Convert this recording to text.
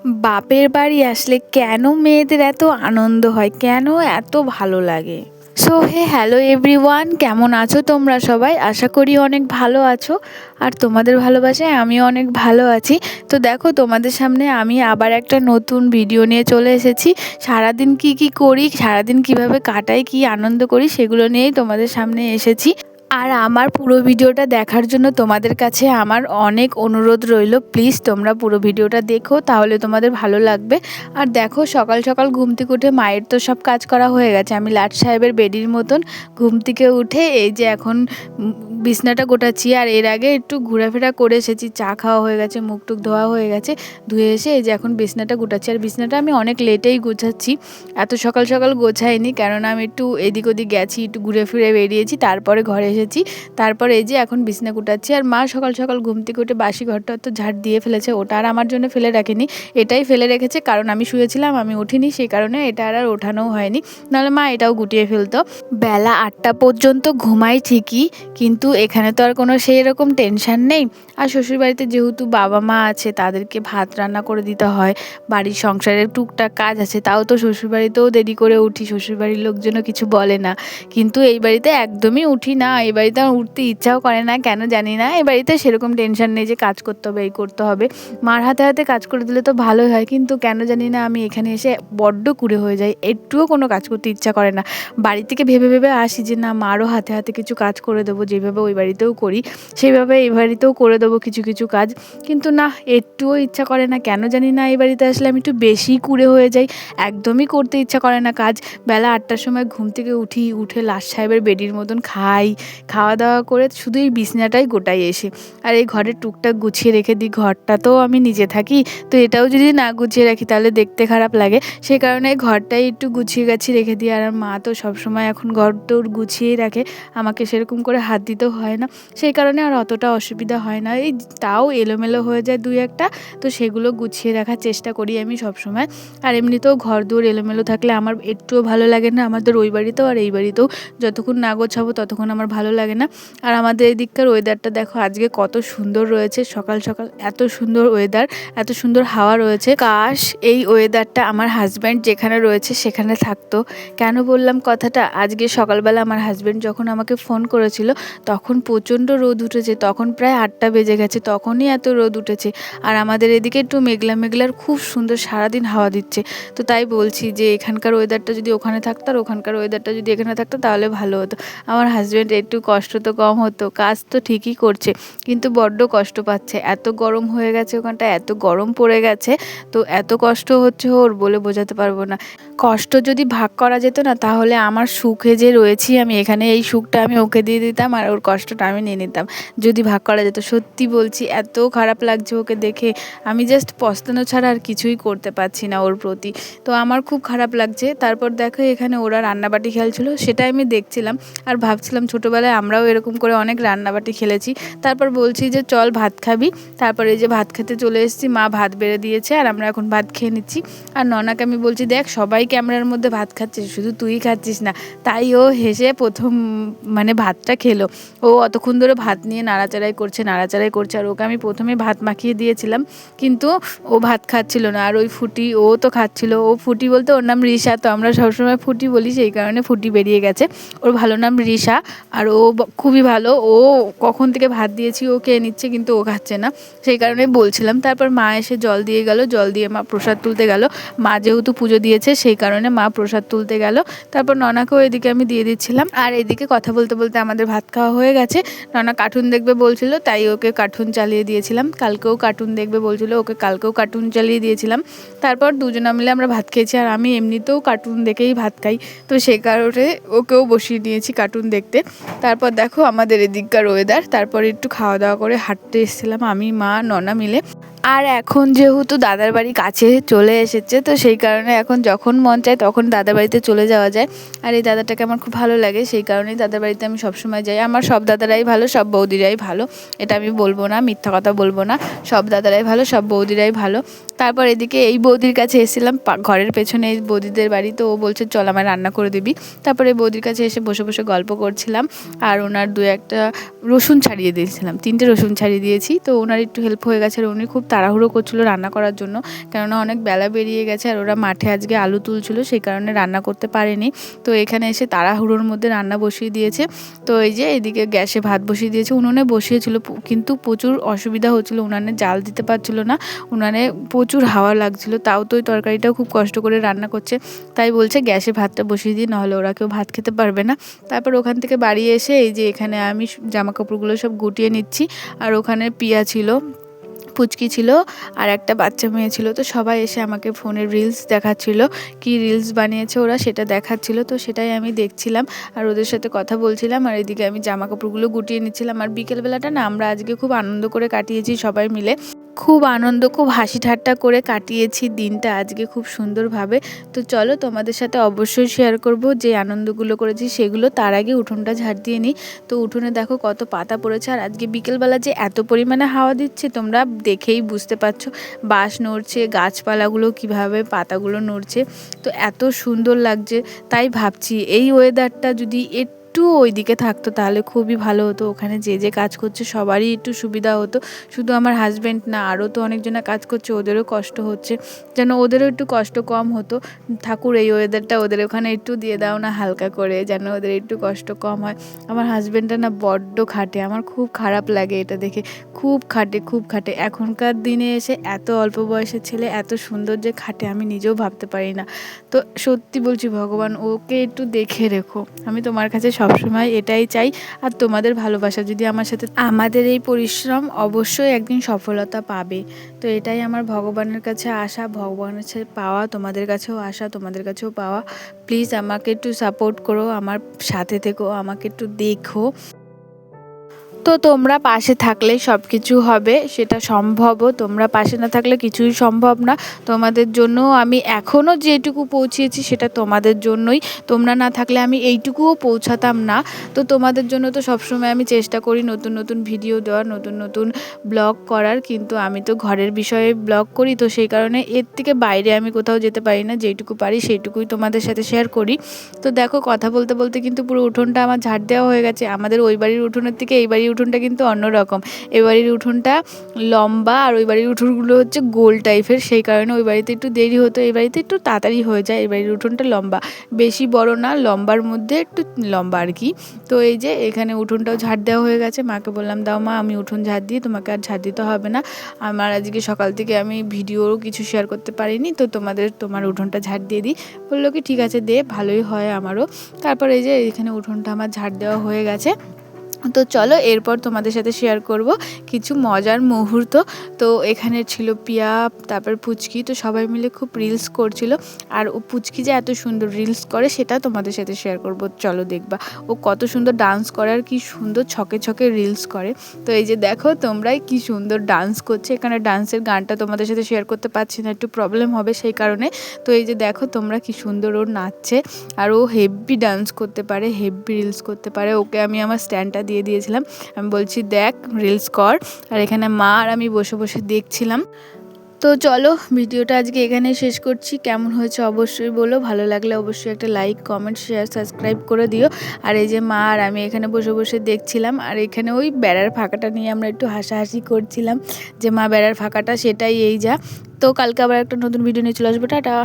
বাপের বাড়ি আসলে কেন মেয়েদের এত আনন্দ হয়, কেন এত ভালো লাগে। সো হ্যালো এভরিওয়ান, কেমন আছো তোমরা সবাই? আশা করি অনেক ভালো আছো, আর তোমাদের ভালোবাসায় আমিও অনেক ভালো আছি। তো দেখো, তোমাদের সামনে আমি আবার একটা নতুন ভিডিও নিয়ে চলে এসেছি। সারাদিন কি করি, সারাদিন কিভাবে কাটাই, কি আনন্দ করি, সেগুলো নিয়েই তোমাদের সামনে এসেছি। আর আমার পুরো ভিডিওটা দেখার জন্য তোমাদের কাছে আমার অনেক অনুরোধ রইল, প্লিজ তোমরা পুরো ভিডিওটা দেখো, তাহলে তোমাদের ভালো লাগবে। আর দেখো, সকাল সকাল ঘুম থেকে উঠে মায়ের তো সব কাজ করা হয়ে গেছে। আমি লাট সাহেবের বেডির মতন ঘুম থেকে উঠে এই যে এখন বিছনাটা গোটাচ্ছি। আর এর আগে একটু ঘোরাফেরা করে এসেছি, চা খাওয়া হয়ে গেছে, মুখ টুক ধোয়া হয়ে গেছে, ধুয়ে এসে এই যে এখন বিছনাটা গোটাচ্ছি। আর বিছনাটা আমি অনেক লেটেই গোছাচ্ছি, এত সকাল সকাল গোছাইনি, কেননা আমি একটু এদিক ওদিক গেছি, একটু ঘুরে ফিরে বেরিয়েছি, তারপরে ঘরে এসেছি। তারপর এই যে এখন বিছনা গুটাচ্ছি। আর মা সকাল সকাল ঘুম থেকে উঠে বাসি ঘরটা তো ঝাড় দিয়ে ফেলেছে, ওটা আর আমার জন্য ফেলে রাখেনি, এটাই ফেলে রেখেছে, কারণ আমি শুয়েছিলাম, আমি উঠিনি, সেই কারণে এটা আর ওঠানোও হয়নি, নাহলে মা এটাও গুটিয়ে ফেলতো। বেলা 8টা পর্যন্ত ঘুমাই ঠিকই, কিন্তু এখানে তো আর কোনো সেই রকম টেনশন নেই। আর শ্বশুরবাড়িতে যেহেতু বাবা মা আছে, তাদেরকে ভাত রান্না করে দিতে হয়, বাড়ির সংসারের টুকটাক কাজ আছে, তাও তো শ্বশুরবাড়িতেও দেরি করে উঠি, শ্বশুরবাড়ির লোকজনও কিছু বলে না। কিন্তু এই বাড়িতে একদমই উঠি না, এই বাড়িতে আমার উঠতে ইচ্ছাও করে না, কেন জানি না। এই বাড়িতে সেরকম টেনশন নেই যে কাজ করতে হবে, এই করতে হবে, মার হাতে হাতে কাজ করে দিলে তো ভালোই হয়, কিন্তু কেন জানি না আমি এখানে এসে বড্ড কুড়ে হয়ে যাই, একটুও কোনো কাজ করতে ইচ্ছা করে না। বাড়ি থেকে ভেবে ভেবে আসি যে না, মারও হাতে হাতে কিছু কাজ করে দেবো, যেভাবে ওই বাড়িতেও করি সেইভাবে এই বাড়িতেও করে দেবো কিছু কিছু কাজ, কিন্তু না, একটুও ইচ্ছা করে না, কেন জানি না। এই বাড়িতে আসলে আমি একটু বেশি কুড়ে হয়ে যাই, একদমই করতে ইচ্ছা করে না কাজ। বেলা 8টার সময় ঘুম থেকে উঠে লাট সাহেবের বেডির মতন খাওয়া দাওয়া করে শুধু এই বিছনাটাই গোটাই এসে, আর এই ঘরের টুকটাক গুছিয়ে রেখে দিই। ঘরটা তো আমি নিজে থাকি, তো এটাও যদি না গুছিয়ে রাখি তাহলে দেখতে খারাপ লাগে, সেই কারণে ঘরটাই একটু গুছিয়ে গাছিয়ে রেখে দিই। আর মা তো সবসময় এখন ঘর তোর গুছিয়েই রাখে, আমাকে সেরকম করে হাত দিতেও হয় না, সেই কারণে আর অতটা অসুবিধা হয় না। এই তাও এলোমেলো হয়ে যায় দুই একটা, তো সেগুলো গুছিয়ে রাখার চেষ্টা করি আমি সবসময়। আর এমনিতেও ঘর দৌড় এলোমেলো থাকলে আমার একটুও ভালো লাগে না, আমাদের ওই বাড়িতেও আর এই বাড়িতেও যতক্ষণ না গোছাবো ততক্ষণ আমার ভালো লাগে না। আর আমাদের এদিককার ওয়েদারটা দেখো আজকে কত সুন্দর রয়েছে, সকাল সকাল এত সুন্দর ওয়েদার, এত সুন্দর হাওয়া রয়েছে। কাশ এই ওয়েদারটা আমার হাজব্যান্ড যেখানে রয়েছে সেখানে থাকতো। কেন বললাম কথাটা, আজকে সকালবেলা আমার হাজব্যান্ড যখন আমাকে ফোন করেছিল তখন প্রচণ্ড রোদ উঠেছে, তখন প্রায় 8টা বেজে গেছে, তখনই এত রোদ উঠেছে। আর আমাদের এদিকে একটু মেঘলা মেঘলার খুব সুন্দর সারাদিন হাওয়া দিচ্ছে। তো তাই বলছি যে এখানকার ওয়েদারটা যদি ওখানে থাকতো আর ওখানকার ওয়েদারটা যদি এখানে থাকতো তাহলে ভালো হতো। আমার হাজব্যান্ড একটু কষ্ট তো কম হতো, কাজ তো ঠিকই করছে কিন্তু বড্ড কষ্ট পাচ্ছে, এত গরম হয়ে গেছে ওখানটা, এত গরম পড়ে গেছে, তো এত কষ্ট হচ্ছে ওর বলে বোঝাতে পারবো না। কষ্ট যদি ভাগ করা যেত না, তাহলে আমার সুখে যে রয়েছি আমি এখানে, এই সুখটা আমি ওকে দিয়ে দিতাম আর ওর কষ্টটা আমি নিয়ে নিতাম, যদি ভাগ করা যেত। সত্যি বলছি, এত খারাপ লাগছে ওকে দেখে, আমি জাস্ট পস্তানো ছাড়া আর কিছুই করতে পারছি না ওর প্রতি, তো আমার খুব খারাপ লাগছে। তারপর দেখো এখানে ওরা রান্নাবাটি খেলছিল, সেটাই আমি দেখছিলাম আর ভাবছিলাম ছোটোবেলায় আমরাও এরকম করে অনেক রান্নাবাটি খেলেছি। তারপর বলছি যে চল ভাত খাবি, তারপরে এই যে ভাত খেতে চলে এসেছি, মা ভাত বেড়ে দিয়েছে আর আমরা এখন ভাত খেয়ে নিচ্ছি। আর ননাকে আমি বলছি দেখ, সবাই ক্যামেরার মধ্যে ভাত খাচ্ছে, শুধু তুই খাচ্ছিস না। তাই ও হেসে প্রথম মানে ভাতটা খেলো, ও অতক্ষণ ধরে ভাত নিয়ে নাড়াচাড়াই করছে, আর ওকে আমি প্রথমে ভাত মাখিয়ে দিয়েছিলাম, কিন্তু ও ভাত খাচ্ছিল না। আর ওই ফুটি, ও তো খাচ্ছিল, ও ফুটি বলতে ওর নাম রিশা, তো আমরা সবসময় ফুটি বলি, সেই কারণে ফুটি বেরিয়ে গেছে, ওর ভালো নাম রিশা। আর ও খুবই ভালো, ও কখন থেকে ভাত দিয়েছি ও খেয়ে নিচ্ছে, কিন্তু ও খাচ্ছে না, সেই কারণে বলছিলাম। তারপর মা এসে জল দিয়ে গেল, জল দিয়ে মা প্রসাদ তুলতে গেল, মা যেহেতু পুজো দিয়েছে সেই কারণে মা প্রসাদ তুলতে গেল। তারপর ননাকেও এদিকে আমি দিয়ে দিচ্ছিলাম, আর এদিকে কথা বলতে বলতে আমাদের ভাত খাওয়া হয়ে গেছে। ননা কার্টুন দেখবে বলছিল, তাই ওকে কার্টুন চালিয়ে দিয়েছিলাম, কালকেও কার্টুন দেখবে বলছিল, ওকে কালকেও কার্টুন চালিয়ে দিয়েছিলাম। তারপর দুজনা মিলে আমরা ভাত খেয়েছি, আর আমি এমনিতেও কার্টুন দেখেই ভাত খাই, তো সেই কারণে ওকেও বসিয়ে দিয়েছি কার্টুন দেখতে। তারপর দেখো আমাদের এদিককার ওয়েদার, তারপর একটু খাওয়া দাওয়া করে হাঁটতে এসেছিলাম আমি, মা, ননা মিলে। আর এখন যেহেতু দাদার বাড়ি কাছে চলে এসেছে, তো সেই কারণে এখন যখন মন চায় তখন দাদার বাড়িতে চলে যাওয়া যায়। আর এই দাদাটাকে আমার খুব ভালো লাগে, সেই কারণেই দাদার বাড়িতে আমি সবসময় যাই। আমার সব দাদারাই ভালো, সব বৌদিরাই ভালো, এটা আমি বলবো না, মিথ্যা কথা বলবো না, সব দাদারাই ভালো, সব বৌদিরাই ভালো। তারপর এদিকে এই বৌদির কাছে এসেছিলাম, ঘরের পেছনে এই বৌদিদের বাড়ি, তো ও বলছে চল আমায় রান্না করে দিবি। তারপরে বৌদির কাছে এসে বসে বসে গল্প করছিলাম, আর ওনার দু একটা রসুন ছাড়িয়ে দিয়েছিলাম, 3টে রসুন ছাড়িয়ে দিয়েছি। তো ওনার একটু হেল্প হয়ে গেছে, আর উনি খুব তাড়াহুড়ো করছিলো রান্না করার জন্য, কেননা অনেক বেলা বেরিয়ে গেছে, আর ওরা মাঠে আজকে আলু তুলছিল, সেই কারণে রান্না করতে পারেনি। তো এখানে এসে তাড়াহুড়োর মধ্যে রান্না বসিয়ে দিয়েছে। তো এই যে এদিকে গ্যাসে ভাত বসিয়ে দিয়েছে, উনুনে বসিয়েছিল, কিন্তু প্রচুর অসুবিধা হচ্ছিলো, উনানে জাল দিতে পারছিল না, উনানে প্রচুর হাওয়া লাগছিল, তাও তো ওই তরকারিটাও খুব কষ্ট করে রান্না করছে, তাই বলছে গ্যাসে ভাতটা বসিয়ে দিই, নাহলে ওরা কেউ ভাত খেতে পারবে না। তারপর ওখান থেকে বাড়ি এসে এই যে এখানে আমি জামা কাপড়গুলো সব গুটিয়ে নিচ্ছি, আর ওখানে পিয়া ছিল, পুচকি ছিল, আর একটা বাচ্চা মেয়ে ছিল। তো সবাই এসে আমাকে ফোনে রিলস দেখাচ্ছিল, কি রিলস বানিয়েছে ওরা সেটা দেখাচ্ছিল, তো সেটাই আমি দেখছিলাম আর ওদের সাথে কথা বলছিলাম, আর এদিকে আমি জামা কাপড়গুলো গুটিয়ে নিচ্ছিলাম। আর বিকেলবেলাটা না আমরা আজকে খুব আনন্দ করে কাটিয়েছি সবাই মিলে, খুব আনন্দ, খুব হাসি ঠাট্টা করে কাটিয়েছি দিনটা আজকে খুব সুন্দরভাবে। তো চলো তোমাদের সাথে অবশ্যই শেয়ার করব যে আনন্দগুলো করেছি সেগুলো। তার আগে উঠোনটা ঝাড় দিয়ে নিই। তো উঠোনে দেখো কত পাতা পড়েছে, আর আজকে বিকেলবেলা যে এত পরিমাণে হাওয়া দিচ্ছে তোমরা দেখেই বুঝতে পারছো, বাঁশ নড়ছে, গাছপালাগুলো কিভাবে পাতাগুলো নড়ছে, তো এত সুন্দর লাগছে। তাই ভাবছি এই ওয়েদারটা যদি একটু ওইদিকে থাকতো তাহলে খুবই ভালো হতো, ওখানে যে যে কাজ করছে সবারই একটু সুবিধা হতো, শুধু আমার হাজব্যান্ড না, আরও তো অনেকজনা কাজ করছে, ওদেরও কষ্ট হচ্ছে, যেন ওদেরও একটু কষ্ট কম হতো। ঠাকুর এই ওয়েদারটা ওদের ওখানে একটু দিয়ে দাও না হালকা করে, যেন ওদের একটু কষ্ট কম হয়। আমার হাজব্যান্ডটা না বড্ড খাটে, আমার খুব খারাপ লাগে এটা দেখে, খুব খাটে খুব খাটে। এখনকার দিনে এসে এত অল্প বয়সের ছেলে এত সুন্দর যে খাটে আমি নিজেও ভাবতে পারি না। তো সত্যি বলছি ভগবান ওকে একটু দেখে রেখো, আমি তোমার কাছে সবসময় এটাই চাই, আর তোমাদের ভালোবাসা যদি আমার সাথে, আমাদের এই পরিশ্রম অবশ্যই একদিন সফলতা পাবে। তো এটাই আমার ভগবানের কাছে আশা, ভগবানের কাছে পাওয়া, তোমাদের কাছেও আশা, তোমাদের কাছেও পাওয়া। প্লিজ আমাকে একটু সাপোর্ট করো, আমার সাথে থেকো, আমাকে একটু দেখো। তো তোমরা পাশে থাকলে সব কিছু হবে, সেটা সম্ভবও, তোমরা পাশে না থাকলে কিছুই সম্ভব না। তোমাদের জন্য আমি এখনও যেটুকু পৌঁছেছি সেটা তোমাদের জন্যই, তোমরা না থাকলে আমি এইটুকুও পৌঁছাতাম না। তো তোমাদের জন্য তো সবসময় আমি চেষ্টা করি নতুন নতুন ভিডিও দেওয়ার, নতুন নতুন ব্লগ করার, কিন্তু আমি তো ঘরের বিষয়ে ব্লগ করি, তো সেই কারণে এর থেকে বাইরে আমি কোথাও যেতে পারি না, যেইটুকু পারি সেইটুকুই তোমাদের সাথে শেয়ার করি। তো দেখো কথা বলতে বলতে কিন্তু পুরো উঠোনটা আমার ঝাড় দেওয়া হয়ে গেছে। আমাদের ওই বাড়ির উঠোনের থেকে এই বাড়ির উঠোনটা কিন্তু অন্যরকম, এই বাড়ির উঠোনটা লম্বা, আর ওই বাড়ির উঠোনগুলো হচ্ছে গোল টাইপের, সেই কারণে ওই বাড়িতে একটু দেরি হতো, এই বাড়িতে একটু তাড়াতাড়ি হয়ে যায়। এই বাড়ির উঠোনটা লম্বা, বেশি বড় না, লম্বার মধ্যে একটু লম্বা আর কি। তো এই যে এখানে উঠোনটাও ঝাড় দেওয়া হয়ে গেছে, মাকে বললাম দাও মা আমি উঠোন ঝাড় দিই, তোমাকে আর ঝাড় দিতে হবে না, আমার আজকে সকাল থেকে আমি ভিডিওও কিছু শেয়ার করতে পারিনি, তো তোমার উঠোনটা ঝাড় দিয়ে দিই। বললো কি ঠিক আছে দে, ভালোই হয় আমারও। তারপর এই যে এখানে উঠোনটা আমার ঝাড় দেওয়া হয়ে গেছে। তো চলো এরপর তোমাদের সাথে শেয়ার করব কিছু মজার মুহূর্ত। তো এখানে ছিল পিয়া, তারপর পুচকি, তো সবাই মিলে খুব রিলস করছিল, আর ও পুচকি যে এত সুন্দর রিলস করে সেটা তোমাদের সাথে শেয়ার করব, চলো দেখবা ও কত সুন্দর ডান্স করে, আর কি সুন্দর ছকে ছকে রিলস করে। তো এই যে দেখো তোমরাই কি সুন্দর ডান্স করছে, এখানে ডান্সের গানটা তোমাদের সাথে শেয়ার করতে পারছি না, একটু প্রবলেম হবে সেই কারণে। তো এই যে দেখো তোমরা কি সুন্দর ওর নাচছে, আর ও হেভি ডান্স করতে পারে, হেভি রিলস করতে পারে। ওকে আমি আমার স্ট্যান্ডটা দিয়ে দিয়েছিলাম, আমি বলছি দেখ রিলস কর, আর এখানে মা আর আমি বসে বসে দেখছিলাম। তো চলো ভিডিওটা আজকে এখানেই শেষ করছি, কেমন হয়েছে অবশ্যই বলো, ভালো লাগলে অবশ্যই একটা লাইক কমেন্ট শেয়ার সাবস্ক্রাইব করে দিও। আর এই যে মা আর আমি এখানে বসে বসে দেখছিলাম, আর এখানে ওই বেড়ার ফাঁকাটা নিয়ে আমরা একটু হাসাহাসি করছিলাম, যে মা বেড়ার ফাঁকাটা সেটাই এই যা। তো কালকে আবার একটা নতুন ভিডিও নিয়ে চলে আসবো, টাটা।